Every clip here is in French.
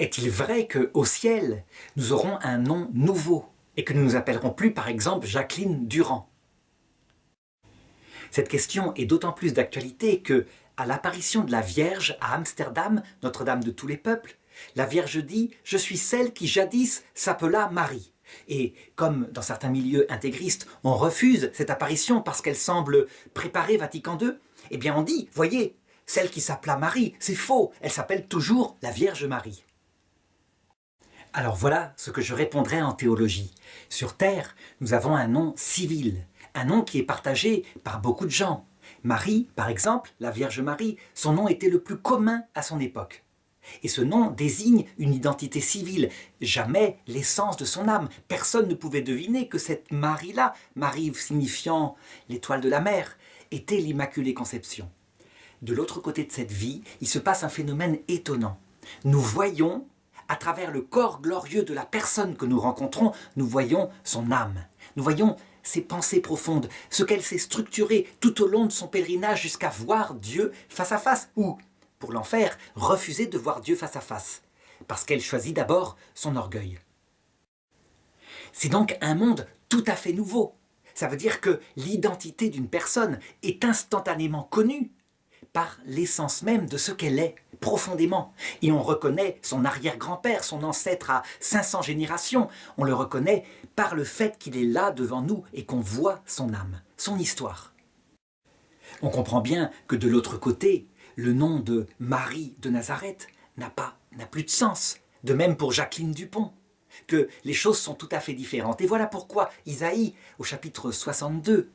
Est-il vrai qu'au ciel, nous aurons un nom nouveau et que nous ne nous appellerons plus, par exemple, Jacqueline Durand? Cette question est d'autant plus d'actualité que, à l'apparition de la Vierge à Amsterdam, Notre-Dame de tous les peuples, la Vierge dit « Je suis celle qui jadis s'appela Marie ». Et comme dans certains milieux intégristes, on refuse cette apparition parce qu'elle semble préparer Vatican II, eh bien on dit « Voyez, celle qui s'appela Marie, c'est faux, elle s'appelle toujours la Vierge Marie ». Alors voilà ce que je répondrai en théologie. Sur Terre, nous avons un nom civil, un nom qui est partagé par beaucoup de gens. Marie, par exemple, la Vierge Marie, son nom était le plus commun à son époque. Et ce nom désigne une identité civile, jamais l'essence de son âme. Personne ne pouvait deviner que cette Marie-là, Marie signifiant l'étoile de la mer, était l'Immaculée Conception. De l'autre côté de cette vie, il se passe un phénomène étonnant. Nous voyons, à travers le corps glorieux de la personne que nous rencontrons, nous voyons son âme. Nous voyons ses pensées profondes, ce qu'elle s'est structurée tout au long de son pèlerinage jusqu'à voir Dieu face à face, ou, pour l'enfer, refuser de voir Dieu face à face, parce qu'elle choisit d'abord son orgueil. C'est donc un monde tout à fait nouveau. Ça veut dire que l'identité d'une personne est instantanément connue par l'essence même de ce qu'elle est, profondément. Et on reconnaît son arrière-grand-père, son ancêtre à 500 générations. On le reconnaît par le fait qu'il est là devant nous et qu'on voit son âme, son histoire. On comprend bien que de l'autre côté, le nom de Marie de Nazareth n'a plus de sens. De même pour Jacqueline Dupont, que les choses sont tout à fait différentes. Et voilà pourquoi Isaïe, au chapitre 62,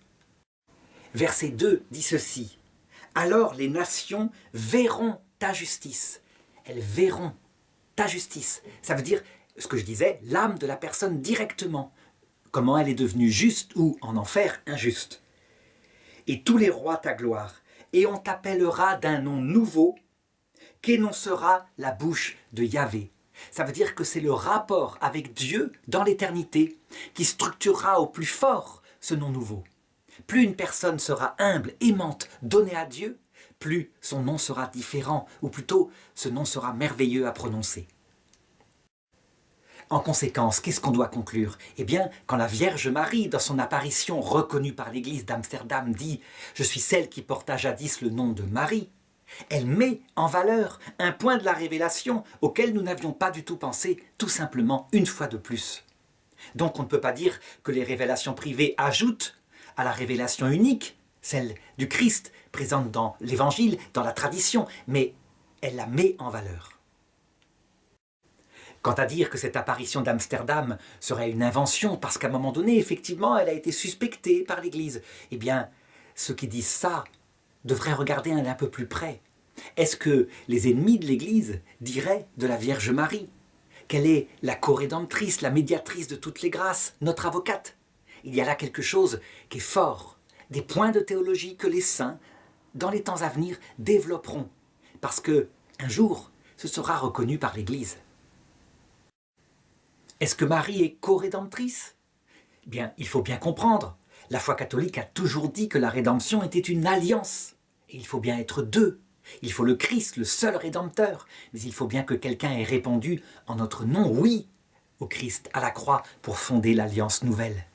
verset 2, dit ceci. « Alors les nations verront ta justice. » Elles verront ta justice. Ça veut dire, ce que je disais, l'âme de la personne directement. Comment elle est devenue juste ou, en enfer, injuste. « Et tous les rois ta gloire. Et on t'appellera d'un nom nouveau qu'énoncera la bouche de Yahvé. » Ça veut dire que c'est le rapport avec Dieu dans l'éternité qui structurera au plus fort ce nom nouveau. Plus une personne sera humble, aimante, donnée à Dieu, plus son nom sera différent, ou plutôt ce nom sera merveilleux à prononcer. En conséquence, qu'est-ce qu'on doit conclure? Eh bien, quand la Vierge Marie, dans son apparition reconnue par l'église d'Amsterdam, dit « Je suis celle qui porta jadis le nom de Marie », elle met en valeur un point de la révélation auquel nous n'avions pas du tout pensé, tout simplement une fois de plus. Donc on ne peut pas dire que les révélations privées ajoutent à la révélation unique, celle du Christ, présente dans l'Évangile, dans la tradition, mais elle la met en valeur. Quant à dire que cette apparition d'Amsterdam serait une invention, parce qu'à un moment donné, effectivement, elle a été suspectée par l'Église, eh bien, ceux qui disent ça devraient regarder un peu plus près. Est-ce que les ennemis de l'Église diraient de la Vierge Marie qu'elle est la co-rédemptrice, la médiatrice de toutes les grâces, notre avocate? Il y a là quelque chose qui est fort, des points de théologie que les saints, dans les temps à venir, développeront, parce que un jour, ce sera reconnu par l'Église. Est-ce que Marie est co-rédemptrice? Bien, il faut bien comprendre. La foi catholique a toujours dit que la rédemption était une alliance. Et il faut bien être deux. Il faut le Christ, le seul Rédempteur. Mais il faut bien que quelqu'un ait répondu en notre nom, oui, au Christ, à la croix, pour fonder l'alliance nouvelle.